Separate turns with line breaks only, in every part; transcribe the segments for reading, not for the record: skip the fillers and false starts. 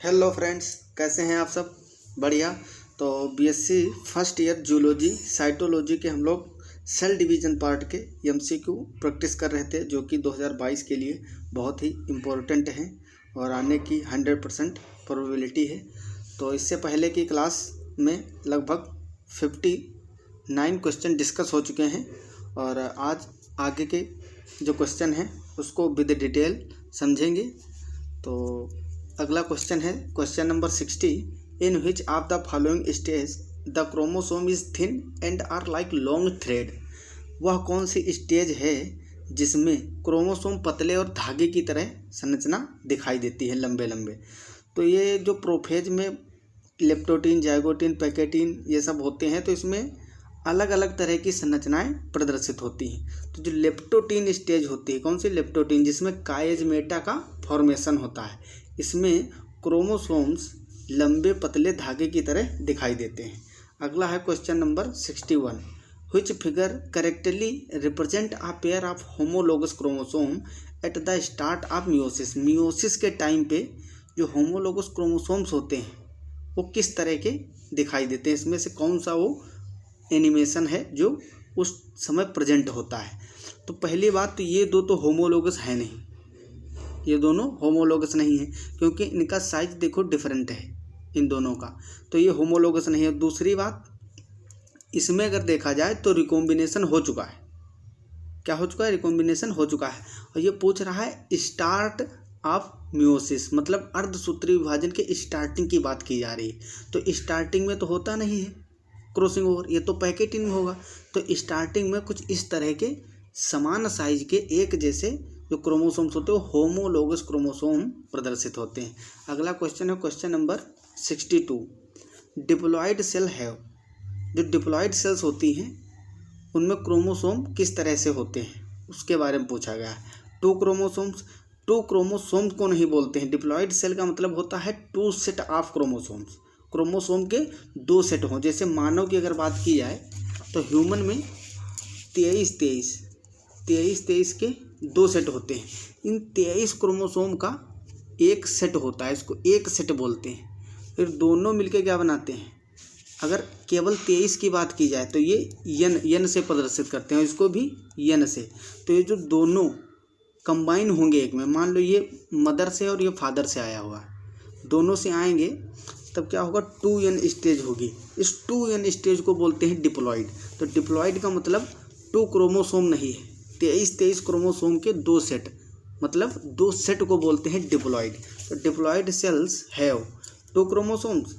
Hello friends, कैसे हैं आप सब? बढ़िया। तो BSc first year zoology cytology के हम लोग सेल डिवीज़न पार्ट के एमसीक्यू प्रैक्टिस कर रहे थे, जो कि 2022 के लिए बहुत ही इम्पोर्टेंट हैं और आने की 100% प्रोबेबिलिटी है। तो इससे पहले की क्लास में लगभग 59 क्वेश्चन डिस्कस हो चुके हैं और आज आगे के जो क्वेश्चन हैं उसको विद डिटेल समझेंगे। तो अगला क्वेश्चन है question number 60। In which of the following stage the chromosome is thin and are like long thread. वह कौन सी स्टेज है जिसमें क्रोमोसोम पतले और धागे की तरह संरचना दिखाई देती है, लंबे लंबे। तो ये जो प्रोफेज में लेप्टोटीन, जाइगोटीन, पैकेटीन ये सब होते हैं, तो इसमें अलग अलग तरह की संरचनाएं प्रदर्शित होती हैं। तो जो लेप्टोटीन स्टेज होती है, कौन सी? लेप्टोटीन, जिसमें काएजमेटा का फॉर्मेशन होता है। इसमें क्रोमोसोम्स लंबे पतले धागे की तरह दिखाई देते हैं। अगला है question number 61। Which figure correctly represent a pair of homologous chromosome at the start of meiosis. Meiosis के टाइम पे जो होमोलोगस क्रोमोसोम्स होते हैं वो किस तरह के दिखाई देते हैं? इसमें से कौन सा वो एनिमेशन है जो उस समय प्रेजेंट होता है? तो पहली बात तो ये दो तो होमोलोगस है नहीं, ये दोनों होमोलोगस नहीं है, क्योंकि इनका साइज देखो डिफरेंट है इन दोनों का, तो ये होमोलोगस नहीं है। दूसरी बात, इसमें अगर देखा जाए तो रिकॉम्बिनेशन हो चुका है। क्या हो चुका है? रिकॉम्बिनेशन हो चुका है। और ये पूछ रहा है स्टार्ट ऑफ मियोसिस, मतलब अर्धसूत्री विभाजन के स्टार्टिंग की बात की जा रही है। तो स्टार्टिंग में तो होता नहीं है क्रॉसिंग ओवर, ये तो पैकेटिंग में होगा। तो स्टार्टिंग में कुछ इस तरह के समान साइज के एक जैसे जो क्रोमोसोम्स होते हैं वो होमोलोगस क्रोमोसोम प्रदर्शित होते हैं। अगला क्वेश्चन है क्वेश्चन नंबर 62। डिप्लॉयड सेल है, जो डिप्लॉयड सेल्स होती हैं उनमें क्रोमोसोम किस तरह से होते हैं उसके बारे में पूछा गया है। टू क्रोमोसोम्स को नहीं बोलते हैं। डिप्लॉयड सेल का मतलब होता है two set of chromosomes, chromosome के दो सेट हों। जैसे मानव की अगर बात की जाए तो ह्यूमन में 23 के दो सेट होते हैं। इन 23 क्रोमोसोम का एक सेट होता है, इसको एक सेट बोलते हैं। फिर दोनों मिलके क्या बनाते हैं? अगर केवल 23 की बात की जाए तो ये यन से प्रदर्शित करते हैं, इसको भी यन से। तो ये जो दोनों कंबाइन होंगे एक में, मान लो ये मदर से और ये फादर से आया हुआ, दोनों से आएंगे, तब क्या होगा? 2n स्टेज होगी। इस 2n स्टेज को बोलते हैं डिप्लॉयड। तो डिप्लॉयड का मतलब 2 क्रोमोसोम नहीं है, 23 क्रोमोसोम के दो सेट, मतलब दो सेट को बोलते हैं डिप्लॉयड। तो diploid cells have 2 chromosomes,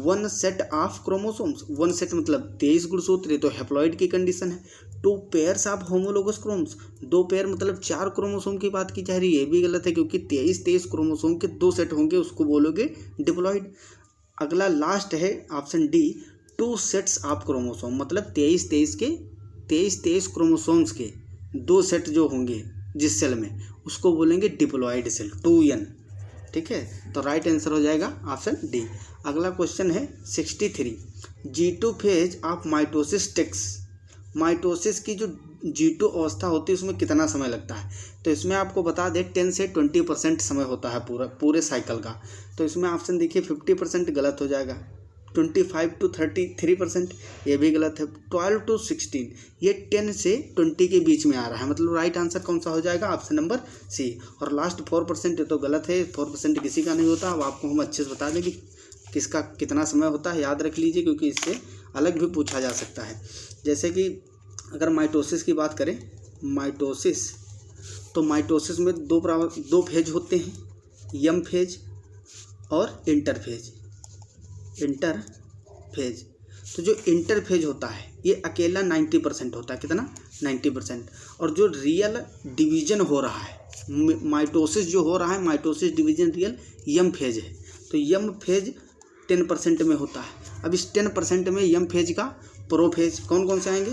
1 set of chromosomes. 1 set मतलब 23 गुणसूत्र, तो हैप्लॉयड की कंडीशन है। 2 pairs of homologous chromes, 2 pair मतलब 4 क्रोमोसोम की बात की जा रही है, ये भी गलत है, क्योंकि 23 क्रोमोसोम के दो सेट होंगे, उसको बोलोगे डिप्लॉयड। अगला लास्ट है option D, 2 sets of chromosome, मतलब 23 क्रोमोसोम्स के दो सेट जो होंगे जिस सेल में, उसको बोलेंगे डिप्लॉयड सेल, 2n। ठीक है, तो राइट आंसर हो जाएगा ऑप्शन डी। अगला क्वेश्चन है 63। G2 phase of mitosis takes. Mitosis की जो G2 अवस्था होती है उसमें कितना समय लगता है? तो इसमें आपको बता दें 10 से 20% समय होता है पूरे साइकिल का। तो इसमें ऑप्शन देखिए 50% गलत हो जाएगा, 25 to 33% ये भी गलत है, 12 to 16 ये 10 से 20 के बीच में आ रहा है, मतलब राइट आंसर कौन सा हो जाएगा? Option number C. और लास्ट 4% ये तो गलत है, 4% किसी का नहीं होता। अब आपको हम अच्छे से बता दें कि किसका कितना समय होता है, याद रख लीजिए, क्योंकि इससे अलग भी पूछा जा सकता है। जैसे कि अगर माइटोसिस की बात करें, माइटोसिस, तो माइटोसिस में दो फेज होते हैं, यम फेज और इंटरफेज। तो जो इंटरफेज होता है ये अकेला 90% होता है। कितना? 90%। और जो रियल डिवीजन हो रहा है, माइटोसिस जो हो रहा है, माइटोसिस डिवीजन रियल यम फेज है। तो यम फेज 10% में होता है। अब इस 10% में यम फेज का प्रोफेज कौन कौन से आएंगे?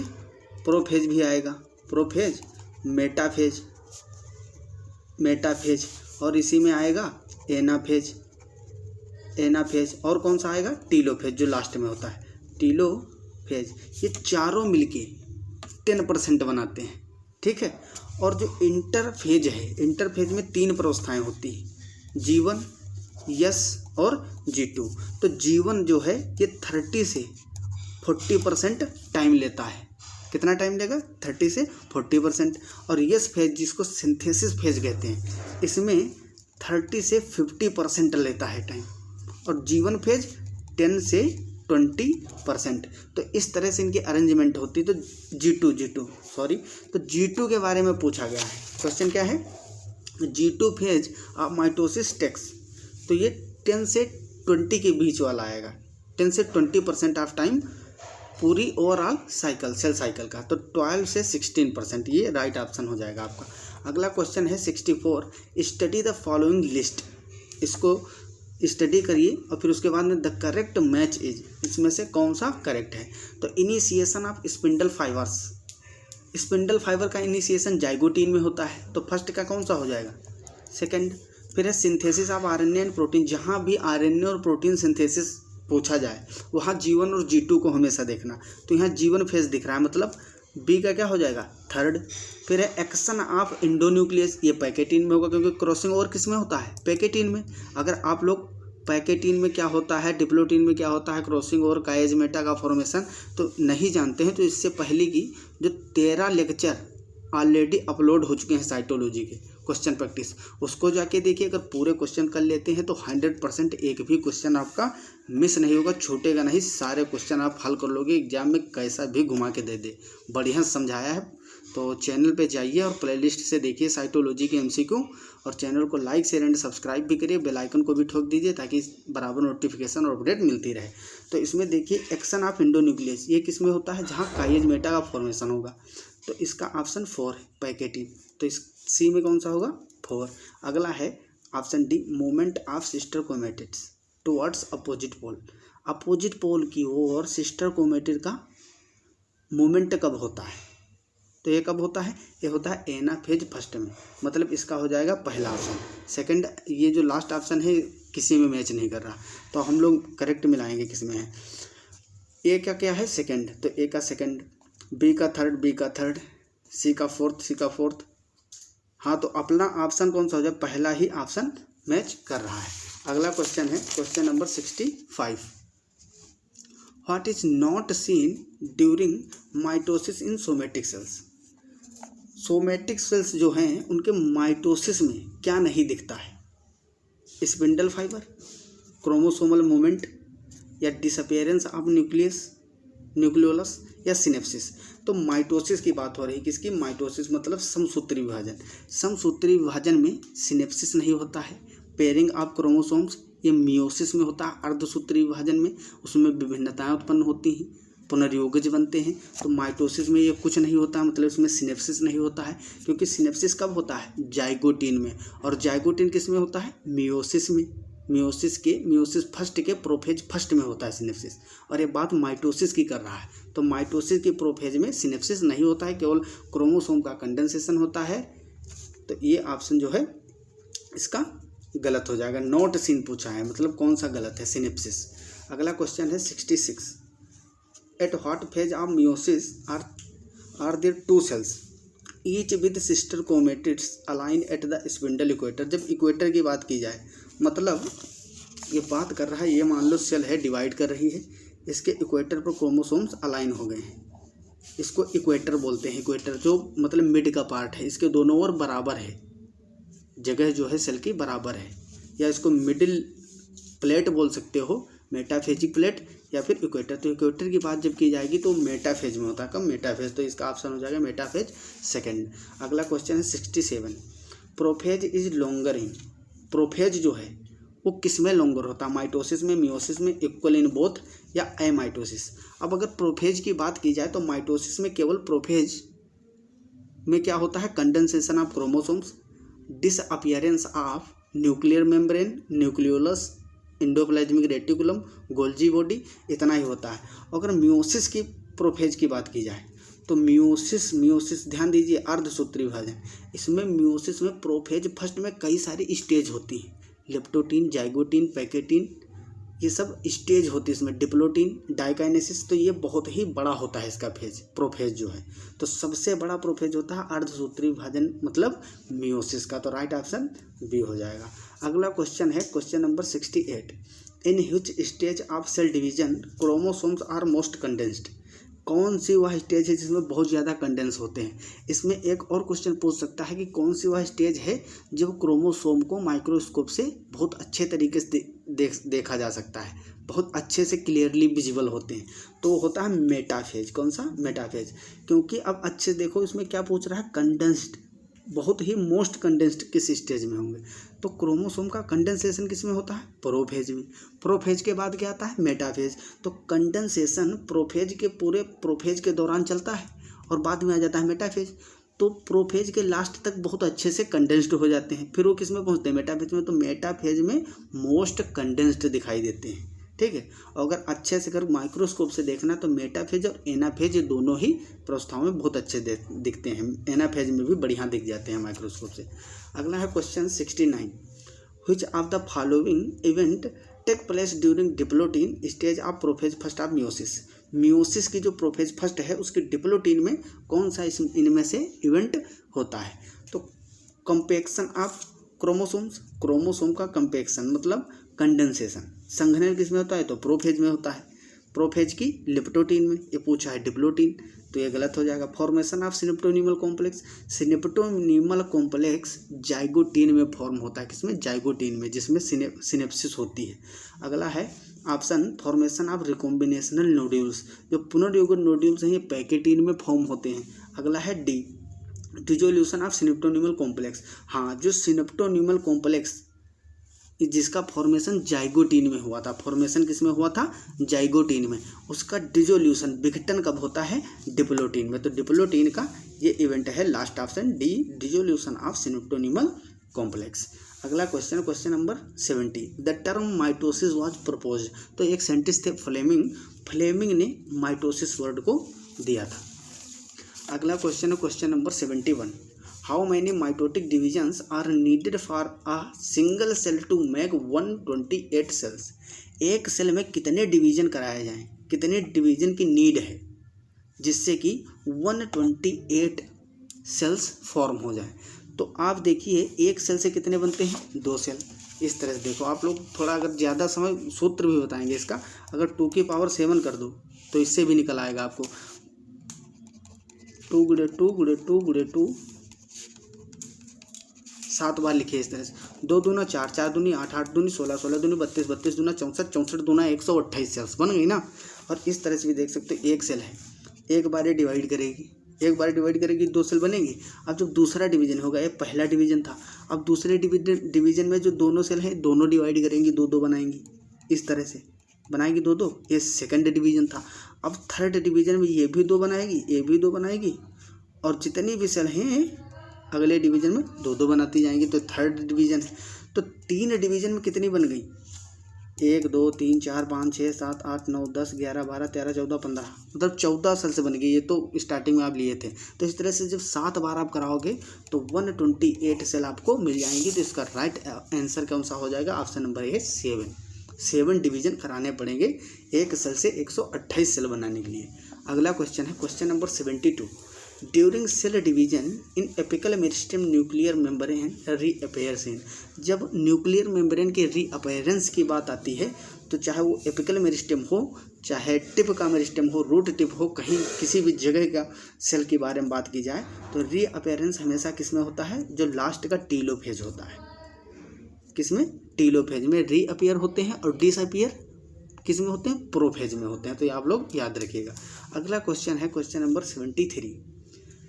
प्रोफेज भी आएगा, प्रोफेज, मेटाफेज, और इसी में आएगा एनाफेज, और कौन सा आएगा? टीलोफेज, जो लास्ट में होता है, टीलोफेज। ये चारों मिलके 10% बनाते हैं। ठीक है, और जो इंटरफेज है, इंटरफेज में 3 प्रावस्थाएं होती हैं, G1, यस और G2। तो G1 जो है ये 30 से 40% टाइम लेता है। कितना टाइम लेगा? 30 से 40%। और यस फेज जिसको सिंथेसिस फेज कहते हैं, इसमें 30 से 50% लेता है टाइम। और G1 फेज 10 से 20%। तो इस तरह से इनकी अरेंजमेंट होती है। तो G2 के बारे में पूछा गया है। क्वेश्चन क्या है? G2 phase of mitosis takes, तो ये 10 से 20 के बीच वाला आएगा। 10 से 20% ऑफ टाइम पूरी ओवरऑल साइकिल, सेल साइकिल का। तो 12 से 16%, ये राइट ऑप्शन हो जाएगा आपका। अगला क्वेश्चन है 64, स्टडी द फॉलोइंग लिस्ट। इसको स्टडी करिए और फिर उसके बाद में द करेक्ट मैच इज, इसमें से कौन सा करेक्ट है। तो initiation of spindle fibres, spindle fibre का इनिशिएशन जाइगोटीन में होता है। तो फर्स्ट का कौन सा हो जाएगा? सेकंड। फिर है synthesis of RNA and protein. जहाँ भी आरएनए और प्रोटीन सिंथेसिस पूछा जाए वहाँ G1 और G2 को हमेशा देखना। तो यहाँ G1 फेज दिख रहा है, मतलब बी का क्या हो जाएगा? थर्ड। फिर है एक्शन ऑफ इंडोन्यूक्लियस, ये पैकेटीन में होगा क्योंकि क्रॉसिंग और किस में होता है? पैकेटीन में। अगर आप लोग पैकेटीन में क्या होता है, डिप्लोटीन में क्या होता है, क्रॉसिंग और काइनेमेटा का फॉर्मेशन तो नहीं जानते हैं, तो इससे पहले की जो 13 लेक्चर ऑलरेडी अपलोड हो चुके हैं साइटोलॉजी के क्वेश्चन प्रैक्टिस, उसको जाके देखिए। अगर पूरे क्वेश्चन कर लेते हैं तो 100% एक भी क्वेश्चन आपका मिस नहीं होगा, छूटेगा नहीं। सारे क्वेश्चन आप हल कर लोगे, एग्जाम में कैसा भी घुमा के दे दे, बढ़िया समझाया है। तो चैनल पे जाइए और प्लेलिस्ट से देखिए साइटोलॉजी के MCQ, और चैनल को लाइक शेयर एंड सब्सक्राइब भी करिए, बेल आइकन को भी ठोक दीजिए ताकि बराबर नोटिफिकेशन और अपडेट मिलती रहे। तो इसमें देखिए एक्शन ऑफ इंडोन्यूक्लियस, ये किस में होता है? जहाँ काइनेमेटा का फॉर्मेशन होगा। तो इसका ऑप्शन 4 है, पैकेटीन। तो इस सी में कौन सा होगा? 4। अगला है option D, movement of sister chromatids towards opposite pole. Opposite pole की ओर सिस्टर क्रोमैटिड का मूवमेंट कब होता है? तो ये कब होता है? ये होता है एनाफेज फर्स्ट में, मतलब इसका हो जाएगा पहला ऑप्शन। सेकंड, ये जो लास्ट ऑप्शन है किसी में मैच नहीं कर रहा, तो हम लोग करेक्ट मिलाएंगे किस में है। ए का क्या है? सेकंड। तो ए का सेकंड, बी का थर्ड, बी का थर्ड, सी का फोर्थ, सी का फोर्थ। हाँ, तो अपना ऑप्शन कौन सा हो जाए? पहला ही ऑप्शन मैच कर रहा है। अगला क्वेश्चन है question number 65, what is not seen during mitosis in somatic cells. Somatic cells जो हैं उनके माइटोसिस में क्या नहीं दिखता है? स्पिंडल फाइबर, क्रोमोसोमल मूवमेंट, या डिसअपियरेंस ऑफ न्यूक्लियोलस, या सिनेप्सिस। तो माइटोसिस की बात हो रही है, किसकी? माइटोसिस मतलब समसूत्री विभाजन। समसूत्री विभाजन में सिनेप्सिस नहीं होता है। पेयरिंग ऑफ क्रोमोसोम्स ये मियोसिस में होता है, अर्धसूत्री विभाजन में, उसमें विभिन्नताएं उत्पन्न होती हैं, पुनर्योगज बनते हैं। तो माइटोसिस में ये कुछ नहीं होता, मतलब इसमें सिनेप्सिस नहीं होता है, क्योंकि सिनेप्सिस कब होता है? जाइगोटीन में। और जाइगोटीन किस में होता है? मियोसिस में। मियोसिस फर्स्ट के प्रोफेज फर्स्ट में होता है सिनेप्सिस। और ये बात माइटोसिस की कर रहा है, तो माइटोसिस की प्रोफेज में सिनेप्सिस नहीं होता है, केवल क्रोमोसोम का कंडेंसेशन होता है। तो ये ऑप्शन जो है इसका गलत हो जाएगा। नॉट सीन पूछा है, मतलब कौन सा गलत है? सिनेप्सिस। अगला क्वेश्चन है 66, at what phase of meiosis are there 2 cells each with sister chromatids align at the spindle equator. जब इक्वेटर की बात की जाए, मतलब ये बात कर रहा है, ये मान लो सेल है, डिवाइड कर रही है, इसके इक्वेटर पर क्रोमोसोम्स अलाइन हो गए हैं, इसको इक्वेटर बोलते हैं। इक्वेटर जो मतलब मिड का पार्ट है, इसके दोनों ओर बराबर है, जगह जो है सेल की बराबर है, या इसको मिडिल प्लेट बोल सकते हो, मेटाफेजिक प्लेट, या फिर इक्वेटर। तो इक्वेटर की बात जब की जाएगी तो मेटाफेज में होता है। कब? मेटाफेज। तो इसका ऑप्शन हो जाएगा मेटाफेज सेकंड। अगला क्वेश्चन है 67, prophase is longer in. Prophase जो है वो किस में लॉन्गर होता है? माइटोसिस में, मियोसिस में, इक्वल इन बोथ, या एमाइटोसिस। अब अगर प्रोफेज की बात की जाए तो माइटोसिस में केवल प्रोफेज में क्या होता है? Condensation of chromosomes, disappearance of nuclear membrane, nucleolus, endoplasmic reticulum, Golgi body, इतना ही होता है। अगर मियोसिस की प्रोफेज की बात की जाए तो मियोसिस ध्यान दीजिए, अर्धसूत्री विभाजन। इसमें मियोसिस में प्रोफेज फर्स्ट में कई सारी स्टेज होती हैं, लेप्टोटीन, जाइगोटीन, पैकेटीन, ये सब स्टेज होती है इसमें, डिप्लोटीन, डाइकाइनेसिस। तो ये बहुत ही बड़ा होता है इसका फेज, प्रोफेज जो है। तो सबसे बड़ा प्रोफेज होता है अर्धसूत्री विभाजन, मतलब मियोसिस का। तो राइट ऑप्शन बी हो जाएगा। अगला क्वेश्चन है question number 68, in which stage of cell division chromosomes are most condensed. कौन सी वह स्टेज है जिसमें बहुत ज़्यादा कंडेंस होते हैं। इसमें एक और क्वेश्चन पूछ सकता है कि कौन सी वह स्टेज है जब क्रोमोसोम को माइक्रोस्कोप से बहुत अच्छे तरीके से देखा जा सकता है, बहुत अच्छे से क्लियरली विजिबल होते हैं, तो होता है मेटाफेज। कौन सा? मेटाफेज। क्योंकि अब अच्छे देखो इसमें क्या पूछ रहा है, कंडेंस्ड, बहुत ही मोस्ट कंडेंस्ड किस स्टेज में होंगे, तो क्रोमोसोम का कंडेंसेशन किस में होता है? प्रोफेज में। प्रोफेज के बाद क्या आता है? मेटाफेज। तो कंडेंसेशन प्रोफेज के पूरे प्रोफेज के दौरान चलता है और बाद में आ जाता है मेटाफेज। तो प्रोफेज के लास्ट तक बहुत अच्छे से कंडेंस्ड हो जाते हैं, फिर वो किस में पहुंचते हैं? मेटाफेज में। तो मेटाफेज में मोस्ट कंडेंस्ड दिखाई देते हैं, ठीक है। और अगर अच्छे से अगर माइक्रोस्कोप से देखना तो मेटाफेज और एनाफेज ये दोनों ही प्रवस्थाओं में बहुत अच्छे दिखते हैं, एनाफेज में भी बढ़िया दिख जाते हैं माइक्रोस्कोप से। अगला है question 69, which of the following event take place during diplotene stage of prophase first of meiosis. Meiosis की जो प्रोफेज फर्स्ट है उसकी डिप्लोटीन में कौन सा इनमें से इवेंट होता है? तो कंपेक्शन ऑफ क्रोमोसोम्स, क्रोमोसोम का कंपेक्शन मतलब कंडेंसेशन, संघनन किस में होता है? तो प्रोफेज में होता है। प्रोफेज की लिप्टोटीन में, ये पूछा है डिप्लोटीन, तो ये गलत हो जाएगा। Formation of synaptonemal complex, synaptonemal complex zygotene में फॉर्म होता है, किसमें? जाइगोटीन में, जिसमें सिनेप्सिस होती है। अगला है ऑप्शन फॉर्मेशन ऑफ रिकॉम्बिनेशनल नोड्यूल्स, जो पुनर्युगल नोड्यूल्स हैं ये पैकेटीन में फॉर्म होते हैं। अगला है D, dissolution of synaptonemal complex. हाँ, जो सिनेप्टोनीमल कॉम्प्लेक्स जिसका फॉर्मेशन जाइगोटीन में हुआ था, फॉर्मेशन किस में हुआ था? जाइगोटीन में, उसका डिसोल्यूशन विघटन कब होता है? डिप्लोटीन में। तो डिप्लोटीन का ये इवेंट है last option D, dissolution of synaptonemal complex. अगला question, question number 70, the term mitosis was proposed. तो एक साइंटिस्ट थे फ्लेमिंग, फ्लेमिंग ने माइटोसिस वर्ड को दिया था। अगला क्वेश्चन है question number 71, how many mitotic divisions are needed for a single cell to make 128 cells. एक सेल में कितने डिवीजन कराए जाएं, कितने डिवीजन की नीड है जिससे कि 128 सेल्स फॉर्म हो जाए। तो आप देखिए एक सेल से कितने बनते हैं? 2 सेल। इस तरह से देखो, आप लोग थोड़ा अगर ज़्यादा समय सूत्र भी बताएंगे इसका, अगर 2 की पावर 7 कर दो तो इससे भी निकल आएगा आपको। 2 गुणे 2 गुणे 2 गुणे 2 7 बार लिखिए इस तरह से। 2 दूना 4, 4 दूनी 8, 8 दूनी 16, 16 दूनी 32, 32 दूना 64, 64 दूना 128 सेल्स बन गई ना। और इस तरह से भी देख सकते हो, एक सेल है, एक बार ये डिवाइड करेगी, एक बार डिवाइड करेगी 2 सेल बनेंगी। अब जब दूसरा डिवीजन होगा, ये पहला डिवीजन था, अब दूसरे डिवीजन में जो दोनों सेल हैं दोनों डिवाइड करेंगी, 2 2 बनाएंगी, इस तरह से बनाएगी 2 2। ये सेकंड डिवीजन था। अब थर्ड डिवीजन में ये भी 2 बनाएगी, ये भी 2 बनाएगी, और जितनी भी सेल हैं अगले डिवीजन में 2 2 बनाती जाएंगी। तो थर्ड डिवीजन है। तो 3 डिवीजन में कितनी बन गई? 1 2 3 4 5 6 7 8 9 10 11 12 13 14 15, मतलब 14 सेल से बन गई। ये तो स्टार्टिंग में आप लिए थे। तो इस तरह से जब 7 बार आप कराओगे तो 128 सेल आपको मिल जाएंगी। तो इसका राइट आंसर कौन सा हो जाएगा? ऑप्शन नंबर ए 7 डिवीजन कराने पड़ेंगे एक सेल से 128 सेल बनाने के लिए। अगला क्वेश्चन है question number 72, during cell division in apical meristem nuclear membrane reappears in. जब न्यूक्लियर मेम्ब्रेन के रीअपेयरेंस की बात आती है तो चाहे वो एपिकल मेरिस्टेम हो, चाहे टिप का मेरिस्टेम हो, रूट टिप हो, कहीं किसी भी जगह का सेल के बारे में बात की जाए तो रीअपेयरेंस हमेशा किस में होता है? जो लास्ट का टीलोफेज होता है। किस में? टीलोफेज में रीअपेयर होते हैं, और डिसअपियर किस में होते हैं? प्रोफेज में होते हैं। तो ये आप लोग याद रखिएगा। अगला क्वेश्चन है question number 73,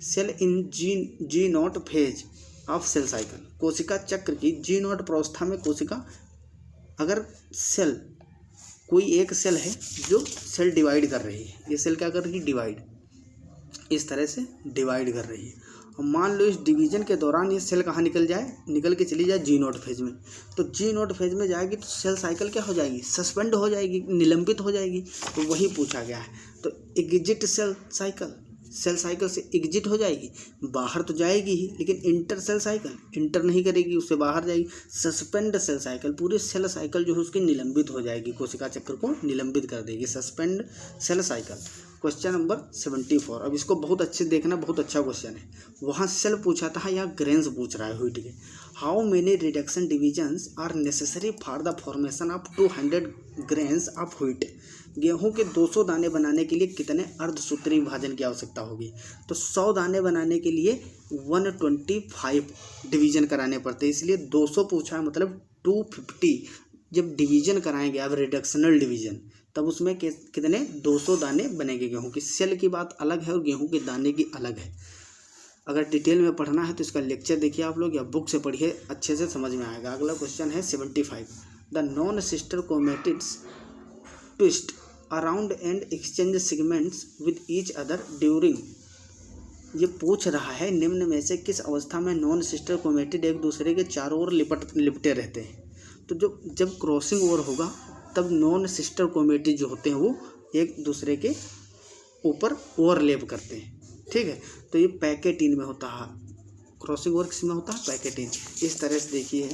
cell in G nought phase of cell cycle. कोशिका चक्र की जी नॉट प्रावस्था में कोशिका, अगर सेल कोई एक सेल है जो सेल डिवाइड कर रही है, ये सेल क्या कर रही है? डिवाइड, इस तरह से डिवाइड कर रही है। और मान लो इस डिवीजन के दौरान ये सेल कहाँ निकल के चली जाए? जी नॉट फेज में। तो जी नॉट फेज में जाएगी तो सेल साइकिल क्या हो जाएगी? सस्पेंड हो जाएगी, निलंबित हो जाएगी। तो वही पूछा गया है। तो exit cell cycle, cell cycle से एग्जिट हो जाएगी, बाहर तो जाएगी ही, लेकिन इंटर सेल साइकिल इंटर नहीं करेगी, उससे बाहर जाएगी। सस्पेंड सेल साइकिल, पूरी सेल साइकिल जो है उसकी निलंबित हो जाएगी, कोशिका चक्र को निलंबित कर देगी। Suspend cell cycle. Question number 74, अब इसको बहुत अच्छे देखना, बहुत अच्छा क्वेश्चन है। वहाँ सेल पूछा था, यहाँ ग्रेन्स पूछ रहा है व्हीट के। How many reduction divisions are necessary for the formation of 200 grains of wheat. गेहूं के 200 दाने बनाने के लिए कितने अर्धसूत्री विभाजन की आवश्यकता होगी? तो 100 दाने बनाने के लिए 125 डिवीजन कराने पड़ते हैं, इसलिए 200 पूछा है, मतलब 250 जब डिवीजन कराएंगे आप रिडक्शनल डिवीजन, तब उसमें कितने 200 दाने बनेंगे। गेहूं की सेल की बात अलग है और गेहूं के दाने की अलग है। अगर डिटेल में पढ़ना है तो इसका लेक्चर देखिए आप लोग, या बुक से पढ़िए, अच्छे से समझ में आएगा। अगला क्वेश्चन है 75। The non sister chromatids twist around and exchange segments with each other during. ये पूछ रहा है निम्न में से किस अवस्था में नॉन सिस्टर क्रोमेटिड एक दूसरे के चारों ओर लिपटे रहते हैं? तो जब क्रॉसिंग ओवर होगा तब नॉन सिस्टर क्रोमेटिड जो होते हैं वो एक दूसरे के ऊपर ओवरलैप करते हैं, ठीक है। तो ये पैकेटीन में होता है, क्रॉसिंग ओवर किस में होता है? पैकेटीन। इस तरह से देखिए,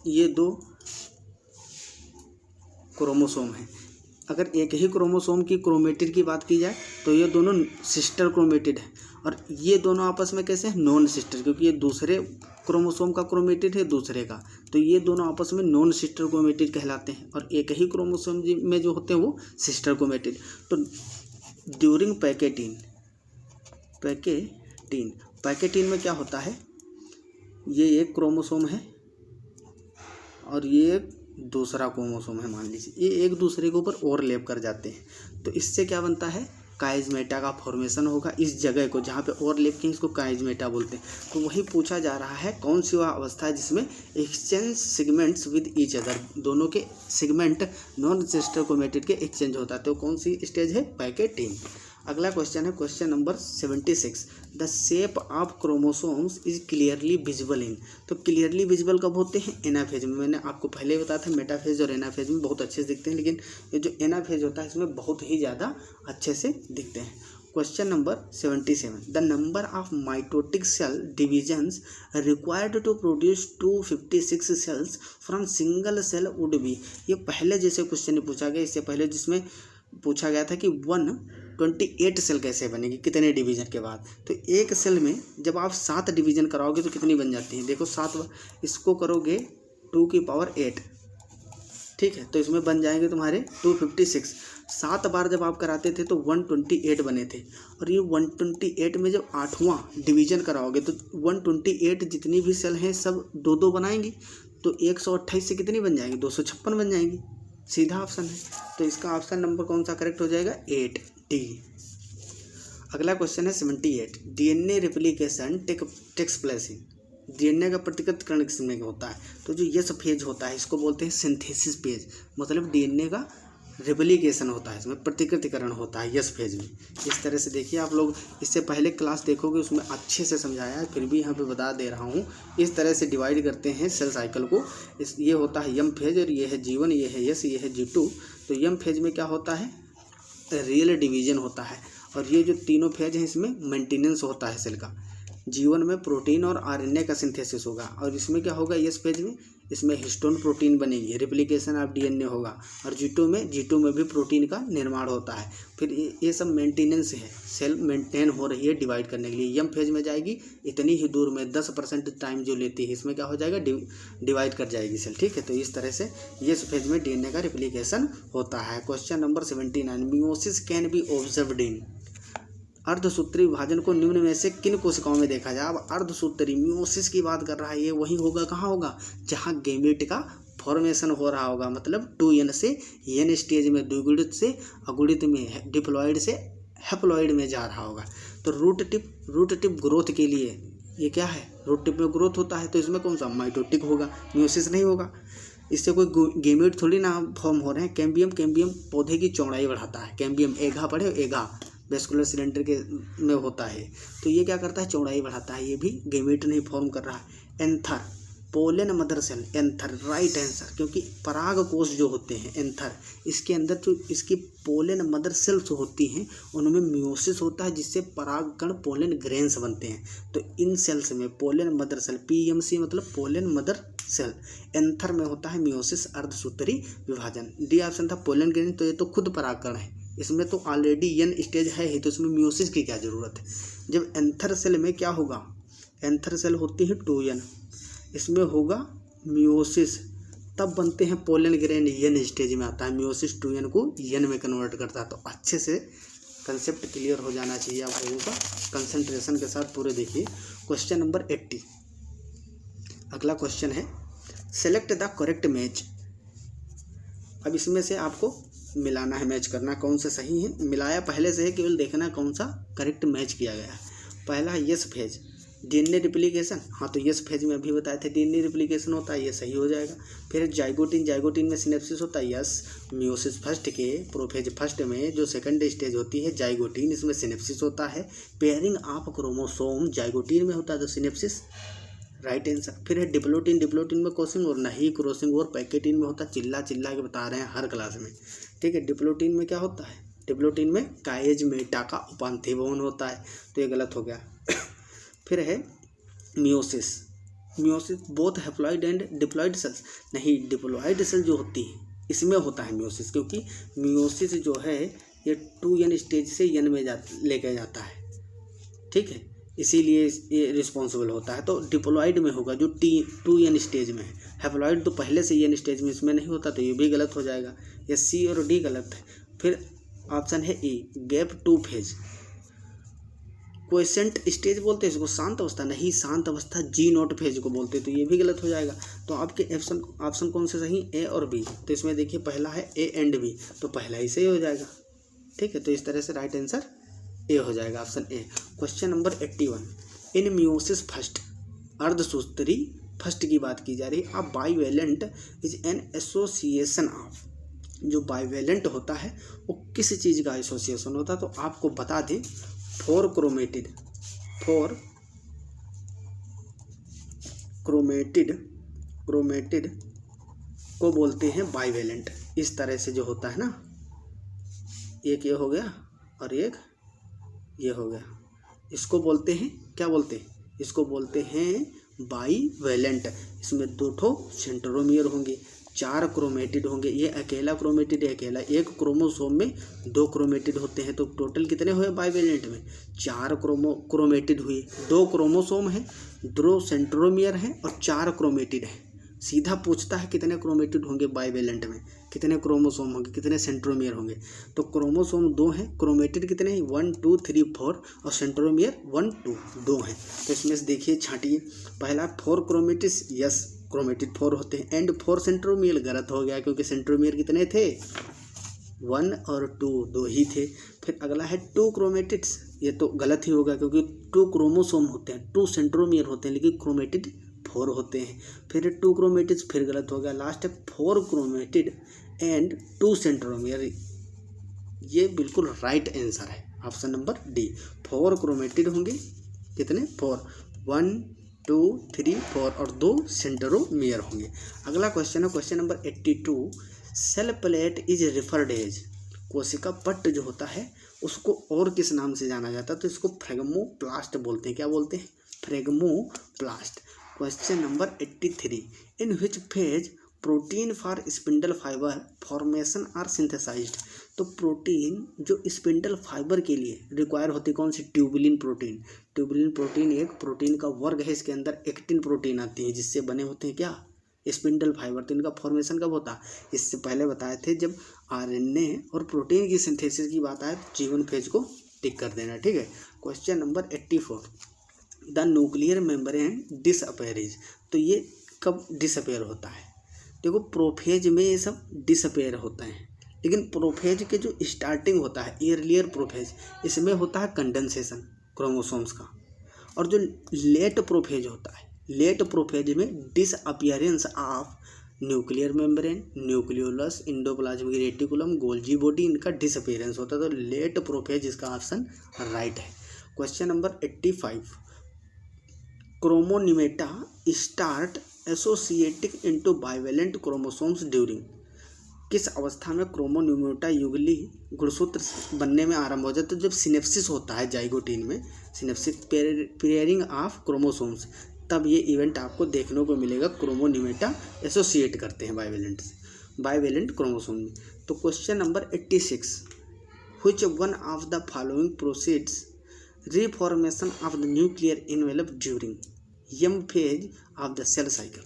ये 2 क्रोमोसोम हैं। अगर एक ही क्रोमोसोम की क्रोमेटिड की बात की जाए तो ये दोनों सिस्टर क्रोमेटिड है, और ये दोनों आपस में कैसे हैं? नॉन सिस्टर, क्योंकि ये दूसरे क्रोमोसोम का क्रोमेटिड है दूसरे का, तो ये दोनों आपस में नॉन सिस्टर क्रोमेटिड कहलाते हैं। और एक ही क्रोमोसोम में जो होते हैं वो सिस्टर क्रोमेटिड। तो ड्यूरिंग पैकेटीन में क्या होता है? ये एक क्रोमोसोम है और ये एक दूसरा क्रोमोसोम है, मान लीजिए, ये एक दूसरे के ऊपर ओवरलैप कर जाते हैं। तो इससे क्या बनता है? काइजमेटा का फॉर्मेशन होगा। इस जगह को जहाँ पे ओवरलैप किए इसको काइजमेटा बोलते हैं। तो वही पूछा जा रहा है कौन सी वह अवस्था है जिसमें exchange segments with each other, दोनों के सेगमेंट नॉन सिस्टर क्रोमेटिड के एक्सचेंज होता है। तो कौन सी स्टेज है? पैकेटीन। अगला क्वेश्चन है question number 76। The shape of chromosomes is clearly visible in. तो क्लियरली विजिबल कब होते हैं? एनाफेज में। मैंने आपको पहले ही बताया था मेटाफेज और एनाफेज में बहुत अच्छे से दिखते हैं, लेकिन ये जो एनाफेज होता है इसमें बहुत ही ज़्यादा अच्छे से दिखते हैं। Question number 77। The number of mitotic cell divisions required to produce 256 cells from single cell would be. ये पहले जैसे क्वेश्चन पूछा गया, इससे पहले जिसमें पूछा गया था कि 128 सेल कैसे बनेगी, कितने डिवीजन के बाद। तो एक सेल में जब आप 7 डिवीजन कराओगे तो कितनी बन जाती है? देखो 7 बार इसको करोगे 2 की पावर 8, ठीक है, तो इसमें बन जाएंगे तुम्हारे 256। 7 बार जब आप कराते थे तो 128 बने थे, और ये 128 में जब 8वां डिवीजन कराओगे तो 128 जितनी भी सेल हैं सब 2-2 बनाएंगी, तो 128 से कितनी बन जाएंगी? 256 बन जाएंगी। सीधा ऑप्शन है, तो इसका ऑप्शन नंबर कौन सा करेक्ट हो जाएगा? 8 डी। अगला क्वेश्चन है 78। DNA replication takes place in. DNA का प्रतिकृतिकरण किसमें होता है? तो जो यस फेज होता है इसको बोलते हैं सिंथेसिस फेज, मतलब डीएनए का रेप्लिकेशन होता है, इसमें प्रतिकृतिकरण होता है यस फेज में। इस तरह से देखिए, आप लोग इससे पहले क्लास देखोगे उसमें अच्छे से समझाया है, फिर भी यहाँ पे बता दे रहा हूँ। इस तरह से डिवाइड करते हैं सेल साइकिल को। ये होता है यम फेज, और ये है G1, ये है यस, ये है G2। तो यम फेज में क्या होता है? रियल डिवीजन होता है, और ये जो तीनों फेज हैं इसमें मेंटेनेंस होता है सेल का। G1 में प्रोटीन और आरएनए का सिंथेसिस होगा, और इसमें क्या होगा? यस फेज में इसमें हिस्टोन प्रोटीन बनेगी, रेप्लिकेशन ऑफ डीएनए होगा, और G2 में भी प्रोटीन का निर्माण होता है। फिर ये सब मेंटेनेंस है, सेल मेंटेन हो रही है डिवाइड करने के लिए। यम फेज में जाएगी इतनी ही दूर में 10% टाइम जो लेती है, इसमें क्या हो जाएगा? डिवाइड कर जाएगी सेल, ठीक है। तो इस तरह से यस फेज में डीएनए का रेप्लिकेशन होता है। Question number 79। Meiosis can be observed in. अर्धसूत्री विभाजन को निम्न में से किन कोशिकाओं में देखा जाए? अब अर्धसूत्री मियोसिस की बात कर रहा है, ये वही होगा, कहाँ होगा? जहाँ गैमेट का फॉर्मेशन हो रहा होगा, मतलब 2n से n स्टेज में, द्विगुणित से अगुणित में, डिप्लॉइड से हैप्लॉइड में जा रहा होगा। तो रूट टिप ग्रोथ के लिए ये क्या है? रूट टिप में ग्रोथ होता है, तो इसमें कौन सा? माइटोटिक होगा, मियोसिस नहीं होगा। इससे कोई गैमेट थोड़ी ना फॉर्म हो रहे हैं। कैम्बियम पौधे की चौड़ाई बढ़ाता है। कैम्बियम एगा पढ़े, एगा वेस्कुलर सिलेंडर के में होता है, तो ये क्या करता है? चौड़ाई बढ़ाता है। ये भी गैमेट नहीं फॉर्म कर रहा है। Anther pollen mother cell, anther right answer, क्योंकि पराग कोष जो होते हैं एंथर, इसके अंदर जो इसकी पोलन मदर सेल्स होती हैं उनमें मियोसिस होता है, जिससे परागकण पोलन ग्रेन्स बनते हैं। तो इन सेल्स में पोलन मदर सेल, PMC मतलब पोलन मदर सेल, एंथर में होता है मियोसिस, अर्धसूत्री विभाजन। डी ऑप्शन था पोलन ग्रेन, तो ये तो खुद परागकण है, इसमें तो ऑलरेडी n स्टेज है ही, तो इसमें मियोसिस की क्या ज़रूरत है। जब एंथर सेल में क्या होगा? एंथर सेल होती है 2n, इसमें होगा मियोसिस, तब बनते हैं पोलन ग्रेन, यन स्टेज में आता है। मियोसिस 2n को यन में कन्वर्ट करता है। तो अच्छे से कंसेप्ट क्लियर हो जाना चाहिए आप लोगों का, कंसंट्रेशन के साथ पूरे देखिए। क्वेश्चन नंबर 80, अगला क्वेश्चन है सेलेक्ट द करेक्ट मैच। अब इसमें से आपको मिलाना है, मैच करना, कौन सा सही है। मिलाया पहले से है, केवल देखना कौन सा करेक्ट मैच किया गया है। पहला है यस फेज, डीएनए रिप्लिकेशन, हाँ तो यस फेज में अभी बताए थे डीएनए रिप्लिकेशन होता है, ये सही हो जाएगा। फिर जाइगोटिन, जाइगोटिन में सिनेप्सिस होता है, यस। मियोसिस फर्स्ट के प्रोफेज फर्स्ट में जो सेकंड स्टेज होती है जाइगोटिन, इसमें सिनेप्सिस होता है। पेयरिंग ऑफ क्रोमोसोम जाइगोटिन में होता है तो सिनेप्सिस, राइट आंसर। फिर है डिप्लोटिन, डिप्लोटिन में क्रॉसिंग और नहीं क्रॉसिंग और पैकेटिन में होता है। चिल्ला चिल्ला के बता रहे हैं हर क्लास में, ठीक है। डिप्लोटिन में क्या होता है, डिप्लोटिन में काएज मेटा का उपांत्य भवन होता है, तो ये गलत हो गया। फिर है meiosis, meiosis both haploid and diploid sales, नहीं डिप्लॉइड सेल जो होती है इसमें होता है मियोसिस, क्योंकि मियोसिस जो है ये 2n स्टेज से n में लेके जाता है, ठीक है, इसीलिए ये रिस्पॉन्सिबल होता है। तो डिप्लॉइड में होगा जो 2n स्टेज में है। हैप्लॉइड तो पहले से n स्टेज में इसमें नहीं होता, तो ये भी गलत हो जाएगा। ये सी और डी गलत है। फिर ऑप्शन है a gap 2 phase, quiescent stage बोलते हैं इसको, शांत अवस्था, नहीं शांत अवस्था जी नोट फेज को बोलते हैं, तो ये भी गलत हो जाएगा। तो आपके ऑप्शन कौन से सही, ए और बी। तो इसमें देखिए पहला है ए एंड बी, तो पहला ही सही हो जाएगा, ठीक है। तो इस तरह से राइट आंसर ए हो जाएगा, option A. Question number 81, in meiosis first, अर्धसूत्री फर्स्ट की बात की जा रही है। अब bivalent is an association of, जो बाइवेलेंट होता है वो किस चीज़ का एसोसिएशन होता है, तो आपको बता दें फोर क्रोमेटिड को बोलते हैं बाइवेलेंट। इस तरह से जो होता है ना, एक ये हो गया और एक ये हो गया, इसको बोलते हैं, क्या बोलते हैं, इसको बोलते हैं बाइवेलेंट। इसमें 2 सेंट्रोमियर होंगे, 4 क्रोमेटिड होंगे। ये अकेला क्रोमेटिड है, अकेला, एक क्रोमोसोम में 2 क्रोमेटिड होते हैं। तो टोटल कितने हुए बाइवेलेंट में, 4 क्रोमेटिड हुए। 2 क्रोमोसोम है, 2 सेंट्रोमियर हैं और 4 क्रोमेटिड हैं। सीधा पूछता है कितने क्रोमेटिड होंगे बाइवेलेंट में, कितने क्रोमोसोम होंगे, कितने सेंट्रोमियर होंगे। तो क्रोमोसोम 2 हैं, क्रोमेटिड कितने हैं 1 2 3 4 और सेंट्रोमियर 1 2 हैं। तो इसमें से देखिए छांटिए, पहला 4 क्रोमेटिस, यस क्रोमेटिड 4 होते हैं, एंड 4 सेंट्रोमियर गलत हो गया, क्योंकि सेंट्रोमियर कितने थे 1 और 2 ही थे। फिर अगला है 2 क्रोमेटिड्स, ये तो गलत ही होगा, क्योंकि 2 क्रोमोसोम होते हैं, 2 सेंट्रोमियर होते हैं, लेकिन क्रोमेटिड 4 होते हैं। फिर 2 क्रोमेटिड्स, फिर गलत हो गया। लास्ट है 4 क्रोमेटिड एंड 2 सेंट्रोमियर, ये बिल्कुल राइट आंसर है, ऑप्शन नंबर डी। 4 क्रोमेटिड होंगे, कितने 4, 1 2 3 4 और 2 सेंट्रोमियर होंगे। अगला क्वेश्चन है question number 82, cell plate is referred as, कोशिका पट्ट जो होता है उसको और किस नाम से जाना जाता है, तो इसको फ्रेगमोप्लास्ट बोलते हैं। क्या बोलते हैं, phragmoplast. Question number 83, in which phase protein for spindle fibre formation are synthesized, तो प्रोटीन जो स्पिंडल फाइबर के लिए रिक्वायर होती है कौन सी, ट्यूबुलिन प्रोटीन। ट्यूबुलिन प्रोटीन एक प्रोटीन का वर्ग है, इसके अंदर एक्टिन प्रोटीन आती है, जिससे बने होते हैं क्या, स्पिंडल फाइबर। तो इनका फॉर्मेशन कब होता है, इससे पहले बताए थे जब आरएनए और प्रोटीन की सिंथेसिस की बात आए तो जीवन फेज को टिक कर देना, ठीक है। Question number 84, the nuclear membrane disappears, तो ये कब डिसअपेयर होता है, देखो प्रोफेज में ये सब डिसअपेयर होता है, लेकिन प्रोफेज के जो स्टार्टिंग होता है अर्लियर प्रोफेज, इसमें होता है कंडेंसेशन क्रोमोसोम्स का। और जो लेट प्रोफेज होता है, लेट प्रोफेज में disappearance of nuclear membrane, nucleolus, endoplasmic reticulum, Golgi body, इनका डिसअपियरेंस होता है। तो लेट प्रोफेज इसका ऑप्शन राइट है। Question number 85, chromonemata start associating into bivalent chromosomes during, किस अवस्था में क्रोमोनिमेटा युगली गुणसूत्र बनने में आरंभ हो जाता है, तो जब सिनेप्सिस होता है जाइगोटिन में, सिनेप्सिस पेयरिंग ऑफ क्रोमोसोम्स, तब ये इवेंट आपको देखने को मिलेगा। क्रोमोनिमेटा एसोसिएट करते हैं बाइवेलेंट क्रोमोसोम में। तो question number 86, which one of the following proceeds reformation of the nuclear envelope during, M phase of the cell cycle.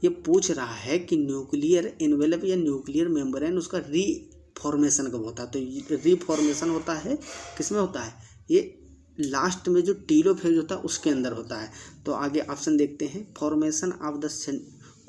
ये पूछ रहा है कि न्यूक्लियर एनवेलप या न्यूक्लियर मेम्ब्रेन उसका रीफॉर्मेशन कब होता है। तो रीफॉर्मेशन होता है किसमें होता है, ये लास्ट में जो टीलोफेज होता है उसके अंदर होता है। तो आगे ऑप्शन देखते हैं, formation of the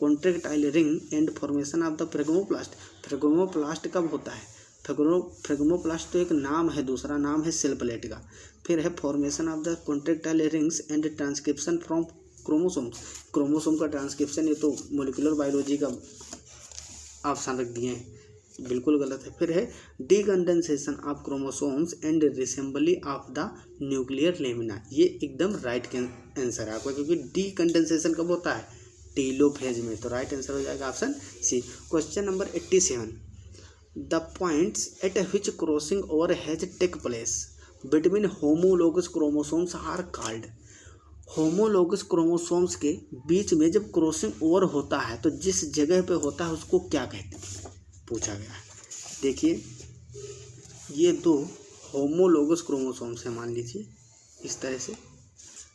contractile ring and formation of the phragmoplast. Phragmoplast कब होता है, फ्रेगमोप्लास्ट तो एक नाम है, दूसरा नाम है सेल प्लेट का। फिर है formation of the contractile rings and transcription from chromosomes. Chromosome का ट्रांसक्रिप्शन, ये तो मोलिकुलर बायोलॉजी का ऑप्शन रख दिए हैं, बिल्कुल गलत है। फिर है decondensation of chromosomes and reassembly of the nuclear lamina. ये एकदम राइट आंसर है आपका, क्योंकि डीकंडेंसेशन कब होता है, टेलोफेज में। तो राइट आंसर हो जाएगा option C. Question number 87, the points at which crossing over has take place between homologous chromosomes are called. Homologous chromosomes के बीच में जब क्रॉसिंग ओवर होता है तो जिस जगह पे होता है उसको क्या कहते हैं, पूछा गया है। देखिए ये दो होमोलोगस क्रोमोसोम्स हैं, मान लीजिए इस तरह से।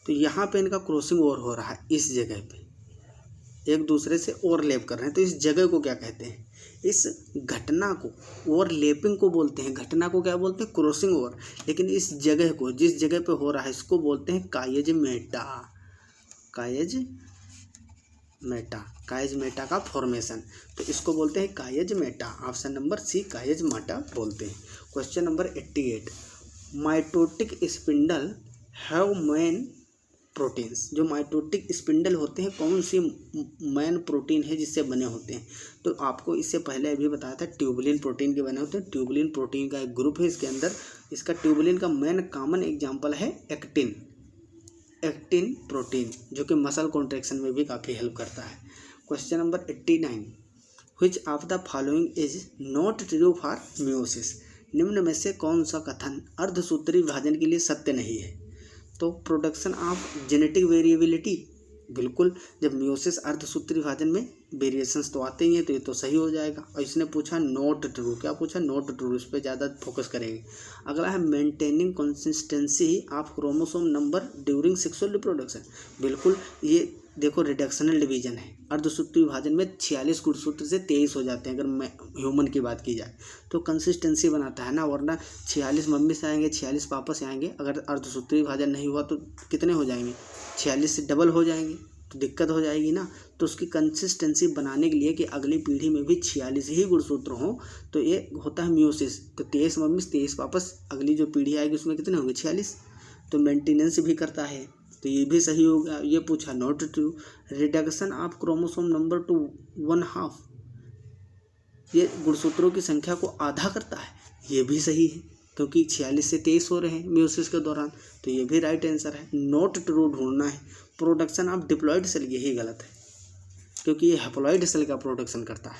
तो यहाँ पे इनका क्रॉसिंग ओवर हो रहा है, इस जगह पे एक दूसरे से ओवरलैप कर रहे हैं, तो इस जगह को क्या कहते हैं, इस घटना को ओवरलैपिंग को बोलते हैं। घटना को क्या बोलते हैं, क्रॉसिंग ओवर। लेकिन इस जगह को, जिस जगह पे हो रहा है, इसको बोलते हैं कायजमेटा। कायजमेटा का फॉर्मेशन, तो इसको बोलते हैं कायजमेटा। ऑप्शन नंबर सी कायजमेटा बोलते हैं। Question number 88, mitotic spindle have main proteins. जो माइटोटिक स्पिंडल होते हैं कौन सी मेन प्रोटीन है जिससे बने होते हैं। तो आपको इससे पहले अभी बताया था ट्यूबुलिन प्रोटीन के बने होते हैं। ट्यूबुलिन प्रोटीन का एक ग्रुप है, इसके अंदर इसका ट्यूबुलिन का मेन कॉमन एग्जाम्पल है एक्टिन प्रोटीन, जो कि मसल कॉन्ट्रैक्शन में भी काफ़ी हेल्प करता है। Question number 89, which of the following is not true for meiosis. निम्न में से कौन सा कथन अर्धसूत्री विभाजन के लिए सत्य नहीं है। तो प्रोडक्शन ऑफ जेनेटिक वेरिएबिलिटी, बिल्कुल, जब मियोसिस अर्धसूत्री विभाजन में वेरिएशंस तो आते ही हैं, तो ये तो सही हो जाएगा। और इसने पूछा नॉट ट्रू, क्या पूछा, नॉट ट्रू, इस पर ज़्यादा फोकस करेंगे। अगला है maintaining consistency of chromosome number during sexual reproduction. बिल्कुल, ये देखो रिडक्शनल डिवीजन है। अर्धसूत्री विभाजन में 46 गुणसूत्र से 23 हो जाते हैं, अगर ह्यूमन की बात की जाए तो कंसिस्टेंसी बनाता है ना, वरना 46 मम्मी से आएंगे, 46 पापा से आएंगे। अगर अर्धसूत्री विभाजन नहीं हुआ तो कितने हो जाएंगे, 46 से डबल हो जाएंगे, तो दिक्कत हो जाएगी ना। तो उसकी कंसिस्टेंसी बनाने के लिए कि अगली पीढ़ी में भी 46 ही गुणसूत्र हों, तो ये होता है मियोसिस। तो 23 मम्मी 23 पापस, अगली जो पीढ़ी आएगी उसमें कितने होंगे, 46। तो मेंटेनेंस भी करता है, तो ये भी सही होगा। ये पूछा not true. Reduction of chromosome number two 1/2, ये गुणसूत्रों की संख्या को आधा करता है, ये भी सही है, क्योंकि 46 से 23 हो रहे हैं मियोसिस के दौरान, तो ये भी राइट आंसर है। नॉट ट्रू ढूंढना है। प्रोडक्शन ऑफ डिप्लॉइड सेल, यही गलत है, क्योंकि ये हैप्लॉइड सेल का प्रोडक्शन करता है।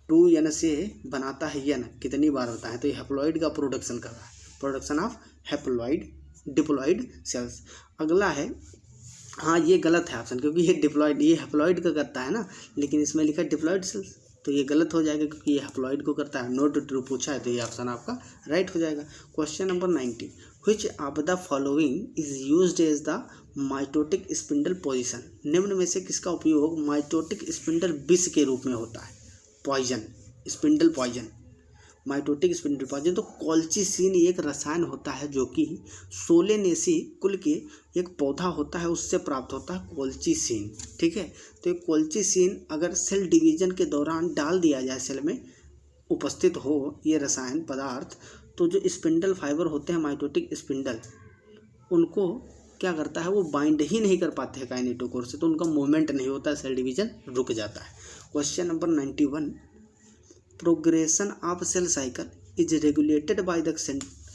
2n से बनाता है n, कितनी बार होता है, तो ये हैप्लॉइड का प्रोडक्शन कर रहा है, production of haploid diploid sales. अगला है, हाँ ये गलत है ऑप्शन, क्योंकि ये डिप्लॉइड, ये हैप्लॉइड का करता है ना, लेकिन इसमें लिखा है डिप्लॉइड सेल्स, तो ये गलत हो जाएगा, क्योंकि ये हैप्लॉइड को करता है। नॉट ट्रू पूछा है, तो ये ऑप्शन आपका राइट हो जाएगा। Question number 90, which of the following is used as the mitotic spindle position. निम्न में से किसका उपयोग माइटोटिक स्पिंडल विष के रूप में होता है, poison, spindle poison, mitotic spindle poison. तो कॉल्चिसिन एक रसायन होता है जो कि सोलेनेसी कुल के एक पौधा होता है, उससे प्राप्त होता है कॉल्चिसिन, ठीक है। तो ये कॉल्चिसिन अगर सेल डिवीजन के दौरान डाल दिया जाए, सेल में उपस्थित हो ये रसायन पदार्थ, तो जो स्पिंडल फाइबर होते हैं माइटोटिक स्पिंडल, उनको क्या करता है, वो बाइंड ही नहीं कर पाते हैं काइनेटोकोर से, तो उनका मूवमेंट नहीं होता है, सेल डिवीजन रुक जाता है। Question number 91, progression of cell cycle is regulated by the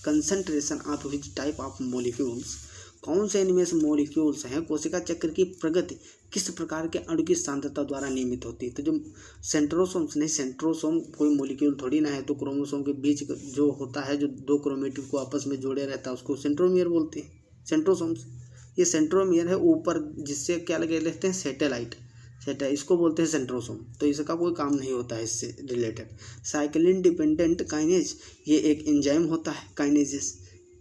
concentration of which type of molecules. कौन से इनमें से मॉलिक्यूल्स हैं, कोशिका चक्र की प्रगति किस प्रकार के अणु की सांद्रता द्वारा नियमित होती है। तो जो सेंट्रोसोम्स, नहीं सेंट्रोसोम कोई मॉलिक्यूल थोड़ी ना है, तो क्रोमोसोम के बीच जो होता है, जो दो क्रोमेटिड को आपस में जोड़े रहता है, उसको सेंट्रोमियर बोलते हैं, सेंट्रोसोम्स। ये सेंट्रोमियर है ऊपर, जिससे क्या लगे रहते हैं, सैटेलाइट, इसको बोलते हैं सेंट्रोसोम। तो इसका कोई काम नहीं होता है इससे रिलेटेड। साइक्लिन डिपेंडेंट काइनेज, ये एक एंजाइम होता है काइनेजेस,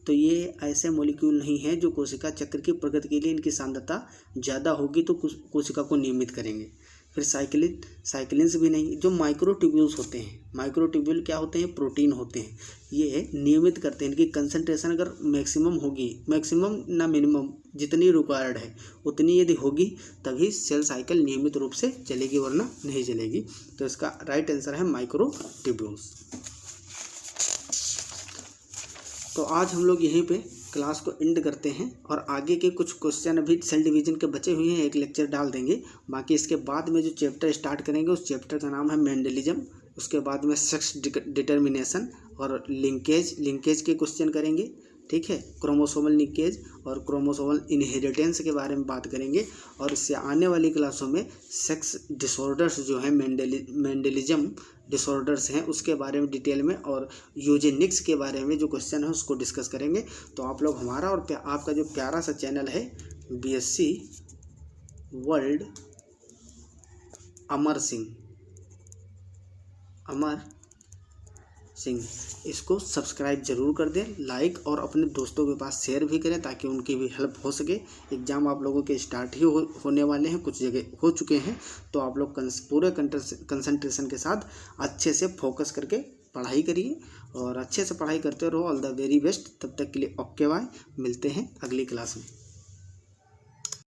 तो ये ऐसे मॉलिक्यूल नहीं है जो कोशिका चक्र की प्रगति के लिए इनकी सांद्रता ज़्यादा होगी तो कोशिका को नियमित करेंगे। फिर साइक्लिन्स भी नहीं। जो माइक्रोट्यूब्यूल्स होते हैं, माइक्रोट्यूब्यूल क्या होते हैं? प्रोटीन होते हैं। ये नियमित करते हैं, इनकी कंसंट्रेशन अगर मैक्सिमम होगी, मैक्सिमम ना मिनिमम, जितनी रिक्वायर्ड है उतनी यदि होगी तभी सेल साइकिल नियमित रूप से चलेगी, वरना नहीं चलेगी। तो इसका राइट आंसर है माइक्रोट्यूब्यूल्स। तो आज हम लोग यहीं पे क्लास को एंड करते हैं और आगे के कुछ क्वेश्चन अभी सेल डिवीजन के बचे हुए हैं, एक लेक्चर डाल देंगे। बाकी इसके बाद में जो चैप्टर स्टार्ट करेंगे उस चैप्टर का नाम है मेंडलिज्म। उसके बाद में सेक्स डिटर्मिनेशन और लिंकेज के क्वेश्चन करेंगे, ठीक है। क्रोमोसोमल लिंकेज और क्रोमोसोमल इनहेरिटेंस के बारे में बात करेंगे। और इससे आने वाली क्लासों में सेक्स डिसऑर्डर्स जो है मेंडलिज्म डिसऑर्डर्स हैं उसके बारे में डिटेल में, और यूजेनिक्स के बारे में जो क्वेश्चन है उसको डिस्कस करेंगे। तो आप लोग हमारा और आपका जो प्यारा सा चैनल है BSc वर्ल्ड अमर सिंह, इसको सब्सक्राइब जरूर कर दें, लाइक और अपने दोस्तों के पास शेयर भी करें ताकि उनकी भी हेल्प हो सके। एग्ज़ाम आप लोगों के स्टार्ट ही होने वाले हैं, कुछ जगह हो चुके हैं। तो आप लोग पूरे कंसंट्रेशन के साथ अच्छे से फोकस करके पढ़ाई करिए और अच्छे से पढ़ाई करते रहो। All the very best. तब तक के लिए ओके बाय, मिलते हैं अगली क्लास में।